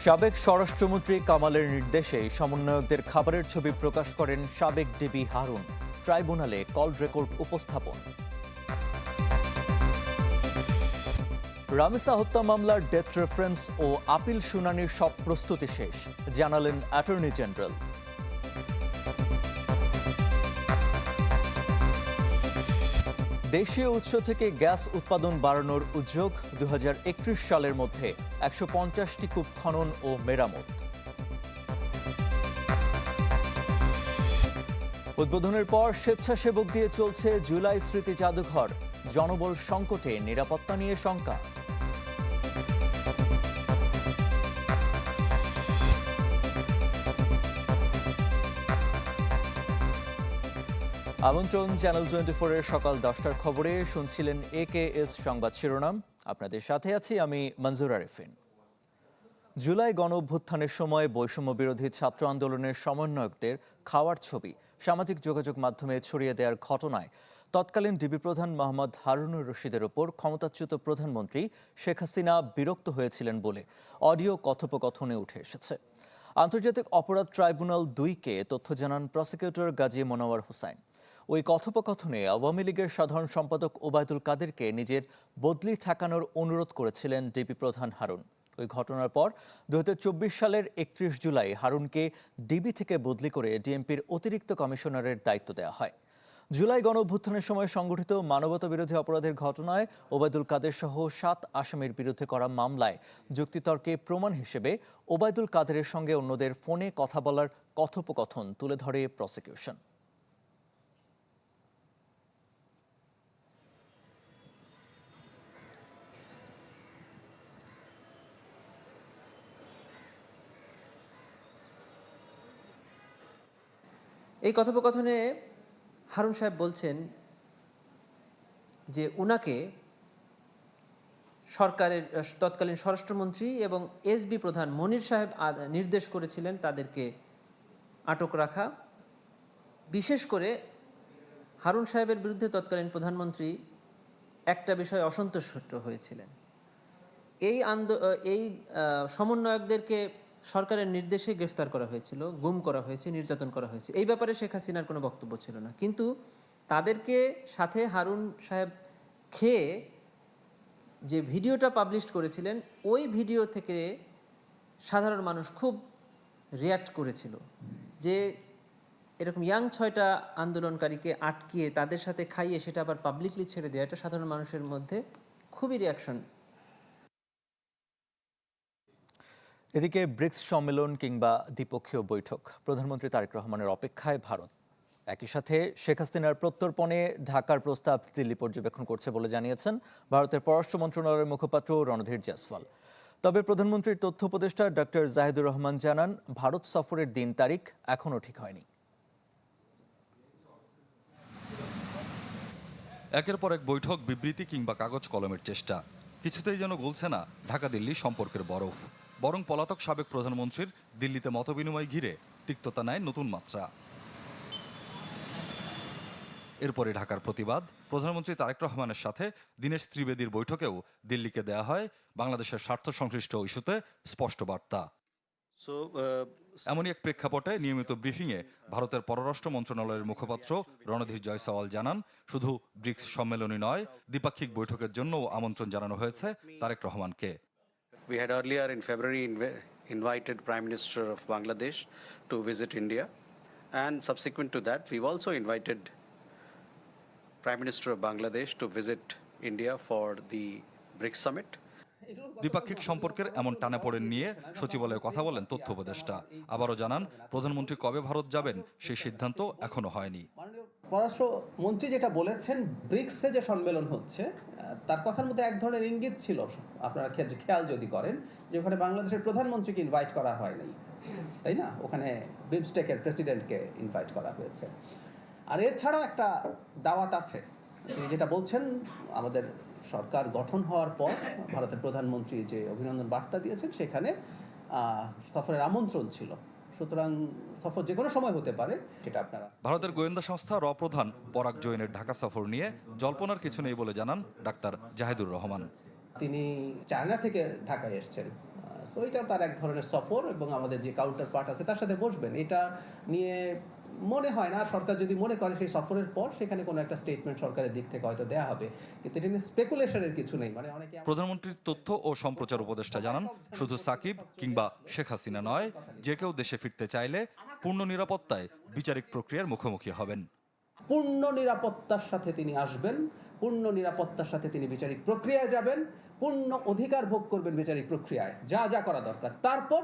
সাবেক স্বরাষ্ট্রমন্ত্রী কামালের নির্দেশে সমন্বয়কদের খাবারের ছবি প্রকাশ করেন সাবেক ডিবি হারুন। ট্রাইব্যুনালে কল রেকর্ড উপস্থাপন। রামেসা হত্যা মামলার ডেথ রেফারেন্স ও আপিল শুনানির সব প্রস্তুতি শেষ, জানালেন অ্যাটর্নি জেনারেল। দেশীয় উৎস থেকে গ্যাস উৎপাদন বাড়ানোর উদ্যোগ, 2031 সালের মধ্যে 150টি কূপ খনন ও মেরামত। উদ্বোধনের পর স্বেচ্ছাসেবক দিয়ে চলছে জুলাই স্মৃতি জাদুঘর। জনবল সংকটে নিরাপত্তা নিয়ে শঙ্কা। আমন্ত্রণ চ্যানেল 24-এর সকাল 10টার খবরে। শুনছিলেন AKS সংবাদ শিরোনাম। আপনাদের সাথে আছি আমি মঞ্জুর আরেফিন। জুলাই গণ অভ্যুত্থানের সময় বৈষম্য বিরোধী ছাত্র আন্দোলনের সমন্বয়কদের খাওয়ার ছবি সামাজিক যোগাযোগ মাধ্যমে ছড়িয়ে দেওয়ার ঘটনায় তৎকালীন ডিবি প্রধান মোহাম্মদ হারুনুর রশিদের ওপর ক্ষমতাচ্যুত প্রধানমন্ত্রী শেখ হাসিনা বিরক্ত হয়েছিলেন বলে অডিও কথোপকথনে উঠে এসেছে। আন্তর্জাতিক অপরাধ ট্রাইব্যুনাল 2-কে তথ্য জানান প্রসিকিউটর গাজী মনোয়ার হোসাইন। ওই কথোপকথনে আওয়ামী লীগের সাধারণ সম্পাদক ওবায়দুল কাদেরকে নিজের বদলি ঠেকানোর অনুরোধ করেছিলেন ডিবি প্রধান হারুন। ওই ঘটনার পর 2024 সালের 31 জুলাই হারুনকে ডিবি থেকে বদলি করে ডিএমপির অতিরিক্ত কমিশনারের দায়িত্ব দেওয়া হয়। জুলাই গণ অভ্যুত্থানের সময় সংগঠিত মানবতাবিরোধী অপরাধের ঘটনায় ওবায়দুল কাদের সহ 7 আসামির বিরুদ্ধে করা মামলায় যুক্তিতর্কে প্রমাণ হিসেবে ওবায়দুল কাদেরের সঙ্গে অন্যদের ফোনে কথা বলার কথোপকথন তুলে ধরে প্রসিকিউশন। এই কথোপকথনে হারুন সাহেব বলছেন যে উনাকে সরকারের তৎকালীন স্বরাষ্ট্রমন্ত্রী এবং এসবি প্রধান মনির সাহেব নির্দেশ করেছিলেন তাদেরকে আটক রাখা। বিশেষ করে হারুন সাহেবের বিরুদ্ধে তৎকালীন প্রধানমন্ত্রী একটা বিষয়ে অসন্তুষ্ট হয়েছিলেন। এই সমন্বয়কদেরকে সরকারের নির্দেশে গ্রেফতার করা হয়েছিল, গুম করা হয়েছে, নির্যাতন করা হয়েছে। এই ব্যাপারে শেখ হাসিনার কোনো বক্তব্য ছিল না, কিন্তু তাদেরকে সাথে হারুন সাহেব খেয়ে যে ভিডিওটা পাবলিশ করেছিলেন, ওই ভিডিও থেকে সাধারণ মানুষ খুব রিয়্যাক্ট করেছিল যে এরকম ইয়াং 6টা আন্দোলনকারীকে আটকিয়ে তাদের সাথে খাইয়ে সেটা আবার পাবলিকলি ছেড়ে দেওয়া, এটা সাধারণ মানুষের মধ্যে খুবই রিয়াকশন। এদিকে ব্রিক্স সম্মেলন কিংবা দ্বিপক্ষীয় বৈঠক, প্রধানমন্ত্রী তারেক রহমানের অপেক্ষায় ভারত। একই সাথে শেখ হাসিনার প্রত্যর্পণে ঢাকার প্রস্তাব দিল্লি পর্যবেক্ষণ করছে বলে জানিয়েছেন ভারতের পররাষ্ট্র মন্ত্রণালয়ের মুখপাত্র রণধীর জয়সওয়াল। তবে প্রধানমন্ত্রীর তথ্য উপদেষ্টা ডক্টর জাহিদুর রহমান জানান, ভারত সফরের দিন তারিখ এখনও ঠিক হয়নি। একের পর এক বৈঠক, বিবৃতি কিংবা কাগজ কলমের চেষ্টা, কিছুতেই যেন গলছে না ঢাকা দিল্লি সম্পর্কের বরফ। বরং পলাতক সাবেক প্রধানমন্ত্রীর দিল্লিতে মতবিনিময় ঘিরে তিক্ততা নেয় নতুন মাত্রা। এরপরে ঢাকার প্রতিবাদ, প্রধানমন্ত্রী তারেক রহমানের সাথে দীনেশ ত্রিবেদীর বৈঠকেও দিল্লিকে দেয়া হয় বাংলাদেশের স্বার্থ সংশ্লিষ্ট ইস্যুতে স্পষ্ট বার্তা। এমনই এক প্রেক্ষাপটে নিয়মিত ব্রিফিংয়ে ভারতের পররাষ্ট্র মন্ত্রণালয়ের মুখপাত্র রণধীর জয়সওয়াল জানান, শুধু ব্রিক্স সম্মেলনই নয়, দ্বিপাক্ষিক বৈঠকের জন্যও আমন্ত্রণ জানানো হয়েছে তারেক রহমানকে। We had earlier in February invited Prime Minister of Bangladesh to visit India, and subsequent to that we've also invited Prime Minister of Bangladesh to visit India for the BRICS summit. দ্বিপাক্ষিক সম্পর্কের এমন টানা পড়েন নিয়ে সচিবালয়ে কথা বলেন তথ্য উপদেষ্টা। আবারও জানান, প্রধানমন্ত্রী কবে ভারত যাবেন সেই সিদ্ধান্ত এখনো হয়নি। পররাষ্ট্রমন্ত্রী যেটা বলেছেন, ব্রিক্সে যে সম্মেলন হচ্ছে তার কথার মধ্যে এক ধরনের ইঙ্গিত ছিল, আপনারা খেয়াল যদি করেন, যে ওখানে বাংলাদেশের প্রধানমন্ত্রীকে ইনভাইট করা হয়নি, তাই না? ওখানে বিমস্টেকের প্রেসিডেন্টকে ইনভাইট করা হয়েছে। আর এর ছাড়াও একটা দাওয়াত আছে, তিনি যেটা বলছেন, আমাদের সরকার গঠন হওয়ার পর ভারতের প্রধানমন্ত্রী যে অভিনন্দন বার্তা দিয়েছেন সেখানে সফরের আমন্ত্রণ ছিল। সুতরাং সফর যে কোনো সময় হতে পারে, এটা আপনারা। ভারতের গোয়েন্দা সংস্থা র প্রধান পরাগ জৈনের ঢাকা সফর নিয়ে জল্পনার কিছু নেই বলে জানান ডাক্তার জাহিদুর রহমান। তিনি চায়না থেকে ঢাকায় এসেছেন, সো এটা তার এক ধরনের সফর, এবং আমাদের যে কাউন্টার পার্ট আছে তার সাথে বসবেন। এটা নিয়ে মনে হয় না সরকার যদি মনে করে সেই সফরের পর সেখানে কোনো একটা স্টেটমেন্ট সরকারের দিক থেকে হয়তো দেওয়া হবে, কিন্তু এটা নিয়ে স্পেকুলেশনের কিছু নেই। মানে অনেকে প্রধানমন্ত্রীর তথ্য ও সম্প্রচার উপদেষ্টা জানান, শুধু সাকিব কিংবা শেখ হাসিনা নয়, যে কেউ দেশে ফিরতে চাইলে পূর্ণ নিরাপত্তায় বিচারিক প্রক্রিয়ার মুখোমুখি হবেন। পূর্ণ নিরাপত্তার সাথে তিনি আসবেন, পূর্ণ নিরাপত্তার সাথে তিনি বিচারিক প্রক্রিয়ায় যাবেন, পূর্ণ অধিকার ভোগ করবেন বিচারিক প্রক্রিয়ায়, যা যা করা দরকার। তারপর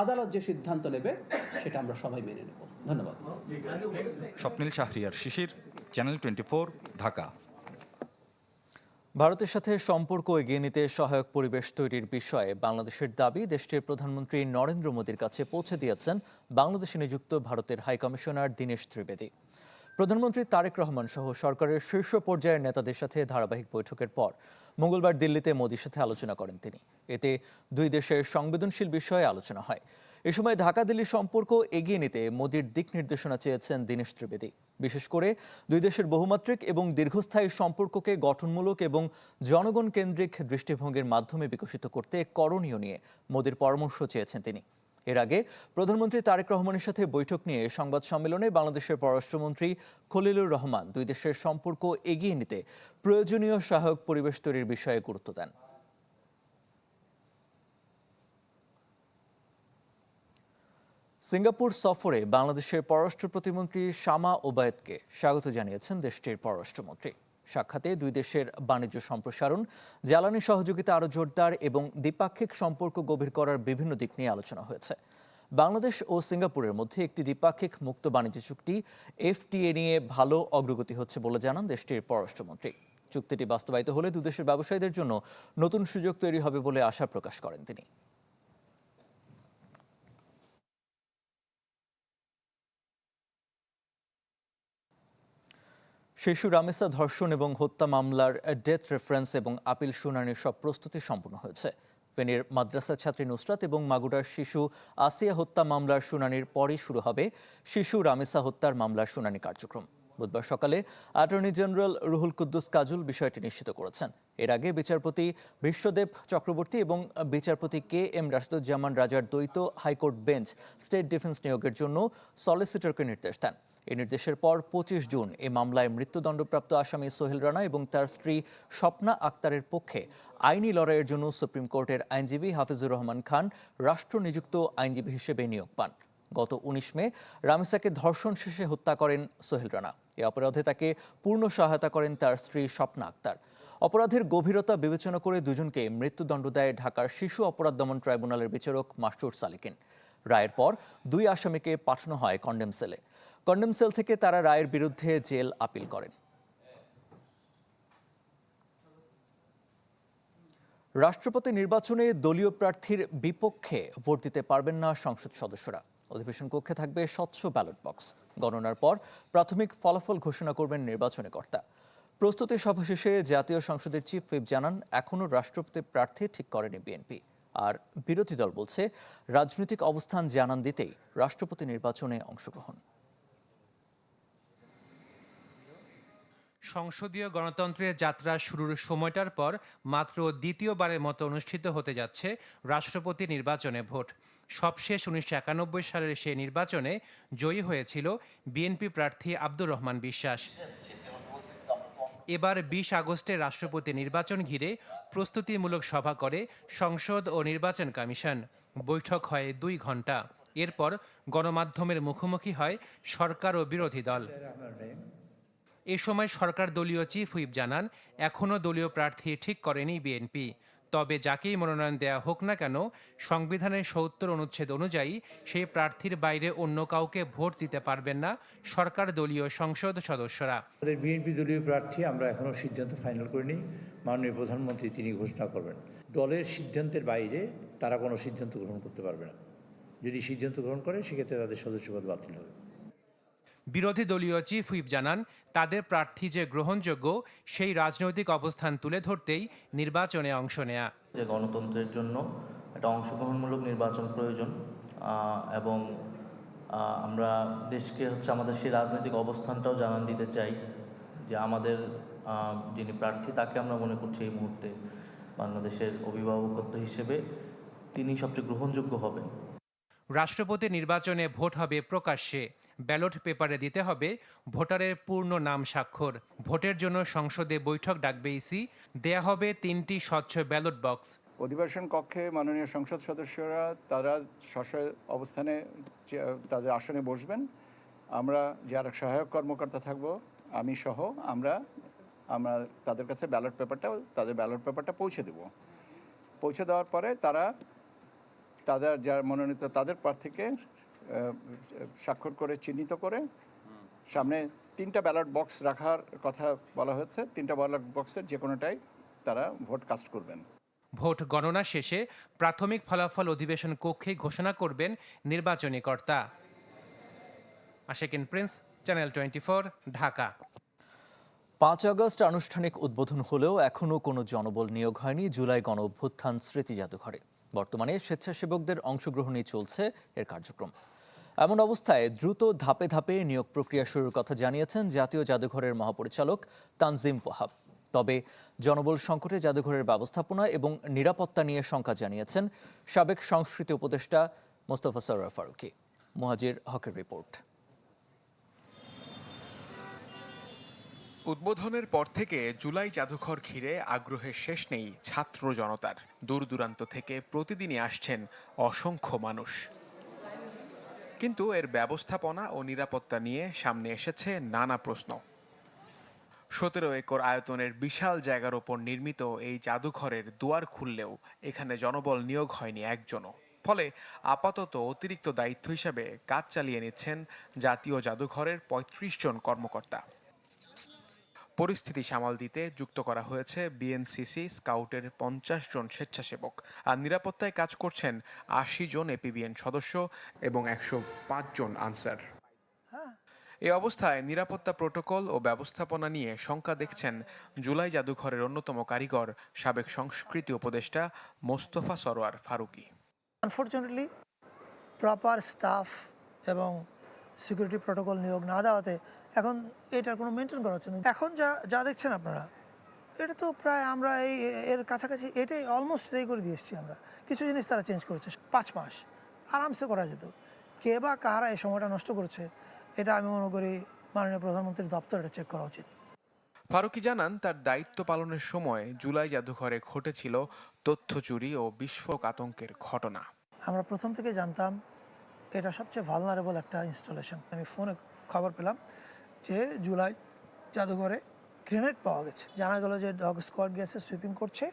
আদালত যে সিদ্ধান্ত নেবে সেটা আমরা সবাই মেনে নেব। ধন্যবাদ। স্বপ্নিল শাহরিয়ার শিশির, চ্যানেল 24, ঢাকা। ভারতের সাথে সম্পর্ক এগিয়ে নিতে সহায়ক পরিবেশ তৈরির বিষয়ে বাংলাদেশের দাবি দেশটির প্রধানমন্ত্রী নরেন্দ্র মোদীর কাছে পৌঁছে দিয়েছেন বাংলাদেশে নিযুক্ত ভারতের হাইকমিশনার দীনেশ ত্রিবেদী। প্রধানমন্ত্রী তারেক রহমান সহ সরকারের শীর্ষ পর্যায়ের নেতাদের সাথে ধারাবাহিক বৈঠকের পর মঙ্গলবার দিল্লিতে মোদীর সাথে আলোচনা করেন তিনি। এতে দুই দেশের সংবেদনশীল বিষয়ে আলোচনা হয়। এ সময় ঢাকা দিল্লি সম্পর্ক এগিয়ে নিতে মোদীর দিক নির্দেশনা চেয়েছেন দীনেশ ত্রিবেদী। বিশেষ করে দুই দেশের বহুমাত্রিক এবং দীর্ঘস্থায়ী সম্পর্ককে গঠনমূলক এবং জনগণ কেন্দ্রিক দৃষ্টিভঙ্গির মাধ্যমে বিকশিত করতে করণীয় নিয়ে মোদীর পরামর্শ চেয়েছেন তিনি। এর আগে প্রধানমন্ত্রী তারেক রহমানের সাথে বৈঠক নিয়ে সংবাদ সম্মেলনে বাংলাদেশের পররাষ্ট্রমন্ত্রী খলিলুর রহমান দুই দেশের সম্পর্ক এগিয়ে নিতে প্রয়োজনীয় সহায়ক পরিবেশ তৈরির বিষয়ে গুরুত্ব দেন। সিঙ্গাপুর সফরে বাংলাদেশের পররাষ্ট্র প্রতিমন্ত্রী শামা ওবায়েদকে স্বাগত জানিয়েছেন দেশটির পররাষ্ট্রমন্ত্রী। সাক্ষাতে দুই দেশের বাণিজ্য সম্প্রসারণ, জ্বালানি সহযোগিতা আরও জোরদার এবং দ্বিপাক্ষিক সম্পর্ক গভীর করার বিভিন্ন দিক নিয়ে আলোচনা হয়েছে। বাংলাদেশ ও সিঙ্গাপুরের মধ্যে একটি দ্বিপাক্ষিক মুক্ত বাণিজ্য চুক্তি FTA নিয়ে ভালো অগ্রগতি হচ্ছে বলে জানান দেশটির পররাষ্ট্রমন্ত্রী। চুক্তিটি বাস্তবায়িত হলে দুদেশের ব্যবসায়ীদের জন্য নতুন সুযোগ তৈরি হবে বলে আশা প্রকাশ করেন তিনি। শিশু রামেসা ধর্ষণ এবং হত্যা মামলার ডেথ রেফারেন্স এবং আপিল শুনানির সব প্রস্তুতি সম্পন্ন হয়েছে। ফেনীর মাদ্রাসা ছাত্রী নুসরাত এবং মাগুরার শিশু আসিয়া হত্যা মামলার শুনানির পরই শুরু হবে শিশু রামেসা হত্যার মামলার শুনানি কার্যক্রম। বুধবার সকালে অ্যাটর্নি জেনারেল রুহুল কুদ্দুস কাজল বিষয়টি নিশ্চিত করেছেন। এর আগে বিচারপতি বিশ্বদেব চক্রবর্তী এবং বিচারপতি KM রাশিদুজ্জামান রাজার দ্বৈত হাইকোর্ট বেঞ্চ স্টেট ডিফেন্স নিয়োগের জন্য সলিসিটরকে নির্দেশ দেন। এই নির্দেশের পর 25 জুন এই মামলায় মৃত্যুদণ্ডপ্রাপ্ত আসামি সোহেল রানা এবং তার স্ত্রী স্বপ্না আক্তারের পক্ষে আইনি লড়াইয়ের জন্য সুপ্রিম কোর্টের আইনজীবী হাফিজুর রহমান খান রাষ্ট্র নিযুক্ত আইনজীবী হিসেবে নিয়োগ পান। গত 19 মে রামেসাকে ধর্ষণ শেষে হত্যা করেন সোহেল রানা। এই অপরাধে তাকে পূর্ণ সহায়তা করেন তার স্ত্রী স্বপ্না আক্তার। অপরাধের গভীরতা বিবেচনা করে দুজনকে মৃত্যুদণ্ড দেয় ঢাকার শিশু অপরাধ দমন ট্রাইব্যুনালের বিচারক মাসরুর সালিকিন। রায়ের পর দুই আসামিকে পাঠানো হয় কন্ডেম সেলে। কন্ডেম সেল থেকে তারা রায়ের বিরুদ্ধে জেল আপিল করেন। রাষ্ট্রপতি নির্বাচনে দলীয় প্রার্থীর বিপক্ষে ভোট দিতে পারবেন না সংসদ সদস্যরা। অধিবেশন কক্ষে থাকবে স্বচ্ছ ব্যালট বক্স। গণনার পর প্রাথমিক ফলাফল ঘোষণা করবেন নির্বাচনী কর্তা। প্রস্তুতি সভা শেষে জাতীয় সংসদের চিফ হুইপ জানান, এখনও রাষ্ট্রপতি প্রার্থী ঠিক করেনি বিএনপি। আর বিরোধী দল বলছে, রাজনৈতিক অবস্থান জানান দিতেই রাষ্ট্রপতি নির্বাচনে অংশগ্রহণ। সংসদীয় গণতন্ত্রের যাত্রা শুরুর সময়টার পর মাত্র দ্বিতীয়বারের মতো অনুষ্ঠিত হতে যাচ্ছে রাষ্ট্রপতি নির্বাচনে ভোট। সবশেষ 1991 সালের সেই নির্বাচনে জয়ী হয়েছিল বিএনপি প্রার্থী আব্দুর রহমান বিশ্বাস। এবার 20 আগস্টের রাষ্ট্রপতি নির্বাচন ঘিরে প্রস্তুতিমূলক সভা করে সংসদ ও নির্বাচন কমিশন। বৈঠক হয় 2 ঘন্টা। এরপর গণমাধ্যমের মুখোমুখি হয় সরকার ও বিরোধী দল। এ সময় সরকার দলীয় চিফ হুইপ জানান, এখনও দলীয় প্রার্থী ঠিক করেনি বিএনপি। তবে যাকেই মনোনয়ন দেয়া হোক না কেন, সংবিধানের 70 অনুচ্ছেদ অনুযায়ী সেই প্রার্থীর বাইরে অন্য কাউকে ভোট দিতে পারবেন না সরকার দলীয় সংসদ সদস্যরা। বিএনপি দলীয় প্রার্থী আমরা এখনও সিদ্ধান্ত ফাইনাল করিনি। মাননীয় প্রধানমন্ত্রী তিনি ঘোষণা করবেন। দলের সিদ্ধান্তের বাইরে তারা কোনো সিদ্ধান্ত গ্রহণ করতে পারবে না। যদি সিদ্ধান্ত গ্রহণ করে সেক্ষেত্রে তাদের সদস্যপদ বাতিল হবে। বিরোধী দলীয় চিফ হুইপ জানান, তাদের প্রার্থী যে গ্রহণযোগ্য সেই রাজনৈতিক অবস্থান তুলে ধরতেই নির্বাচনে অংশ নেয়া। যে গণতন্ত্রের জন্য একটা অংশগ্রহণমূলক নির্বাচন প্রয়োজন এবং আমরা দেশকে আমাদের সেই রাজনৈতিক অবস্থানটাও জানান দিতে চাই যে আমাদের যিনি প্রার্থী তাকে আমরা মনে করছি এই মুহূর্তে বাংলাদেশের অভিভাবকত্ব হিসেবে তিনি সবচেয়ে গ্রহণযোগ্য হবেন। রাষ্ট্রপতি নির্বাচনে ভোট হবে প্রকাশ্যে, ব্যালট পেপারে দিতে হবে ভোটারের পূর্ণ নাম স্বাক্ষর। ভোটের জন্য সংসদে বৈঠক ডাকবে ইসি, দেয়া হবে 3টি স্বচ্ছ ব্যালট বক্স। অধিবেশন কক্ষে মাননীয় সংসদ সদস্যরা তারা স্ব অবস্থানে তাদের আসনে বসবেন। আমরা যারা সহায়ক কর্মকর্তা থাকব, আমি সহ আমরা তাদের কাছে তাদের ব্যালট পেপারটা পৌঁছে দেব। পৌঁছে দেওয়ার পরে তারা যারা মনোনীত তাদের প্রার্থীকে স্বাক্ষর করে চিহ্নিত করে সামনে 3টা ব্যালট বক্স রাখার কথা বলা হয়েছে। 3টা ব্যালট বক্সের যে কোনোটাই তারা ভোট কাস্ট করবেন। ভোট গণনা শেষে প্রাথমিক ফলাফল অধিবেশন কক্ষে ঘোষণা করবেন নির্বাচনী কর্তা। Ashikin Prince, channel 24, Dhaka. 5 August আনুষ্ঠানিক উদ্বোধন হলেও এখনও কোনো জনবল নিয়োগ হয়নি জুলাই গণ অভ্যুত্থান স্মৃতি জাদুঘরে। বর্তমানে স্বেচ্ছাসেবকদের অংশগ্রহণই চলছে এর কার্যক্রম। এমন অবস্থায় দ্রুত ধাপে ধাপে নিয়োগ প্রক্রিয়া শুরুর কথা জানিয়েছেন জাতীয় জাদুঘরের মহাপরিচালক তানজিম ওয়াহাব। তবে জনবল সংকটে জাদুঘরের ব্যবস্থাপনা এবং নিরাপত্তা নিয়ে শঙ্কা জানিয়েছেন সাবেক সংস্কৃতি উপদেষ্টা মোস্তফা সরোয়ার ফারুকী। মুহাজির হকের রিপোর্ট। উদ্বোধনের পর থেকে জুলাই জাদুঘর ঘিরে আগ্রহের শেষ নেই ছাত্র জনতার। দূর দূরান্ত থেকে প্রতিদিনই আসছেন অসংখ্য মানুষ, কিন্তু এর ব্যবস্থাপনা ও নিরাপত্তা নিয়ে সামনে এসেছে নানা প্রশ্ন। 17 একর আয়তনের বিশাল জায়গার ওপর নির্মিত এই জাদুঘরের দুয়ার খুললেও এখানে জনবল নিয়োগ হয়নি একজনও। ফলে আপাতত অতিরিক্ত দায়িত্ব হিসাবে কাজ চালিয়ে নিচ্ছেন জাতীয় জাদুঘরের 35 জন কর্মকর্তা। পরিস্থিতি সামাল দিতে যুক্ত করা হয়েছে বিএনসিসি স্কাউটের 50 জন স্বেচ্ছাসেবক, আর নিরাপত্তায় কাজ করছেন 80 জন এপিবিএন সদস্য এবং 105 জন আনসার। এই অবস্থায় নিরাপত্তা প্রোটোকল ও ব্যবস্থাপনা নিয়ে শঙ্কা দেখছেন জুলাই জাদুঘরের অন্যতম কারিগর সাবেক সংস্কৃতি উপদেষ্টা Mostofa Sarwar Farooki. Unfortunately proper staff এবং সিকিউরিটি প্রোটোকল নিয়োগ না দেওয়াতে এখন এটার কোনো মেনটেন করা হচ্ছে না। এখন যা দেখছেন আপনারা, এটা তো প্রায় আমরা এর কাছাকাছি এটাই অলমোস্ট রেডি করে দিয়ে এসেছি আমরা। কিছু জিনিস তারা চেঞ্জ করেছে, 5 মাস আরামসে করা যেত। কে বা কারা এই সময়টা নষ্ট করেছে, এটা আমি মনে করি মাননীয় প্রধানমন্ত্রীর দপ্তর এটা চেক করা উচিত। ফারুকী জানান, তার দায়িত্ব পালনের সময় জুলাই জাদুঘরে ঘটেছিল তথ্য চুরি ও বিস্ফোরক আতঙ্কের ঘটনা। আমরা প্রথম থেকে জানতাম এটা সবচেয়ে ভালনারেবল একটা ইনস্টলেশন। আমি ফোনে খবর পেলাম যে জুলাই জাদুঘরে গ্রেনেড পাওয়া গেছে। জানা গেল যে ডগ স্কোয়াড গেছে, সুইপিং করছে,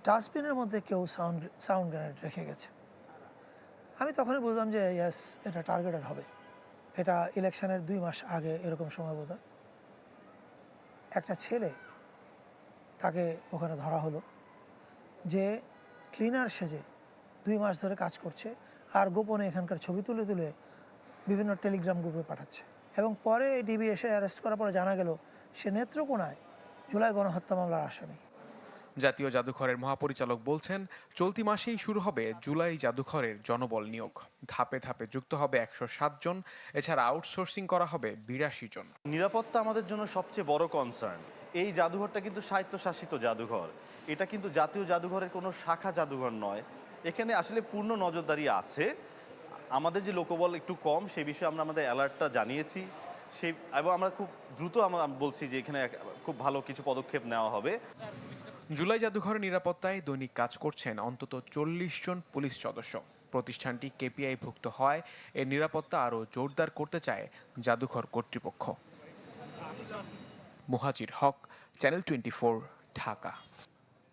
ডাস্টবিনের মধ্যে কেউ সাউন্ড গ্রেনেড রেখে গেছে। আমি তখনই বুঝলাম যে ইয়েস, এটা টার্গেটেড হবে। এটা ইলেকশনের 2 মাস আগে এরকম সময় বোধ হয় একটা ছেলে, তাকে ওখানে ধরা হলো যে ক্লিনার সেজে 2 মাস ধরে কাজ করছে আর গোপনে এখানকার ছবি তুলে তুলে বিভিন্ন টেলিগ্রাম গ্রুপে পাঠাচ্ছে। এবং পরে ডিবি এসে অ্যারেস্ট করার পরে জানা গেল সে নেত্রকোনায় জুলাই গণহত্যা মামলার আসামি। জাতীয় জাদুঘরের মহাপরিচালক বলছেন, চলতি মাসেই শুরু হবে জুলাই জাদুঘরের জনবল নিয়োগ। ধাপে ধাপে যুক্ত হবে 107 জন, এছাড়া আউটসোর্সিং করা হবে 82 জন। নিরাপত্তা আমাদের জন্য সবচেয়ে বড় কনসার্ন। এই জাদুঘরটা কিন্তু স্বায়ত্তশাসিত জাদুঘর, এটা কিন্তু জাতীয় জাদুঘরের কোনো শাখা জাদুঘর নয়। এখানে আসলে পূর্ণ নজরদারি আছে। আমাদের যে লোকবল একটু কম, সেই বিষয়ে আমরা আমাদের অ্যালার্টটা জানিয়েছি এবং আমরা খুব দ্রুত আমরা বলছি যে এখানে খুব ভালো কিছু পদক্ষেপ নেওয়া হবে। জুলাই জাদুঘরের নিরাপত্তায় দৈনিক কাজ করছেন অন্তত 40 জন পুলিশ সদস্য। প্রতিষ্ঠানটি কেপিআই-ভুক্ত হয় এর নিরাপত্তা আরও জোরদার করতে চায় জাদুঘর কর্তৃপক্ষ। মুহাজির হক, চ্যানেল 24, ঢাকা।